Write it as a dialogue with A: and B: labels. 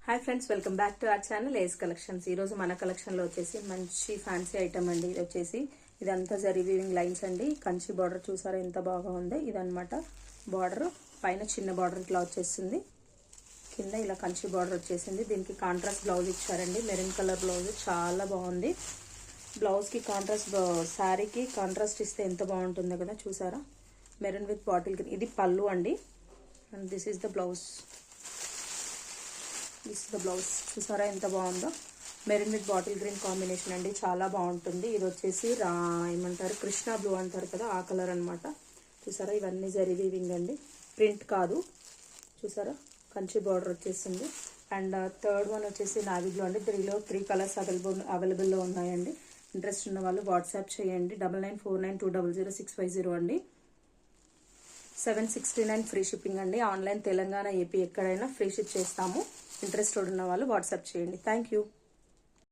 A: Hi friends, welcome back to our channel Ace Collections. ఈరోజు మన కలెక్షన్లో వచ్చేసి మంచి ఫ్యాన్సీ ఐటమ్ అండి. ఇది వచ్చేసి ఇదంతా జరీ వీవింగ్ లైన్స్ అండి. కంచి బార్డర్ చూసారా ఎంత బాగా ఉంది. ఇదనమాట బార్డర్, పైన చిన్న బార్డర్ ఇట్లా వచ్చేసింది, కింద ఇలా కంచి బార్డర్ వచ్చేసింది. దీనికి కాంట్రాస్ట్ బ్లౌజ్ ఇచ్చారండి, మెరూన్ కలర్ బ్లౌజ్ చాలా బాగుంది. బ్లౌజ్కి కాంట్రాస్ట్, శారీకి కాంట్రాస్ట్ ఇస్తే ఎంత బాగుంటుందో కదా చూసారా. మెరూన్ విత్ బాటిల్ గ్రీన్, ఇది పళ్ళు అండి. And this is the blouse. Blouse చూసారా ఎంత బాగుందో. Maroon with bottle green combination అండి, చాలా బాగుంటుంది. ఇది వచ్చేసి ఏమంటారు, కృష్ణా బ్లూ అంటారు కదా, ఆ కలర్ అనమాట. చూసారా ఇవన్నీ జరీ వీవింగ్ అండి, ప్రింట్ కాదు. చూసారా కంచి బార్డర్ వచ్చేసింది. అండ్ థర్డ్ వన్ వచ్చేసి నావీ బ్లూ అండి. దీనిలో 3 కలర్స్ అవైలబుల్లో ఉన్నాయండి. ఇంట్రెస్ట్ ఉన్న వాళ్ళు వాట్సాప్ చేయండి. 9949200650 అండి. 769 ఫ్రీ షిప్పింగ్ అండి. ఆన్లైన్ తెలంగాణ, ఏపీ ఎక్కడైనా ఫ్రీ షిప్ చేస్తాము. ఇంట్రెస్టెడ్ ఉన్న వాళ్ళు వాట్సాప్ చేయండి. Thank you.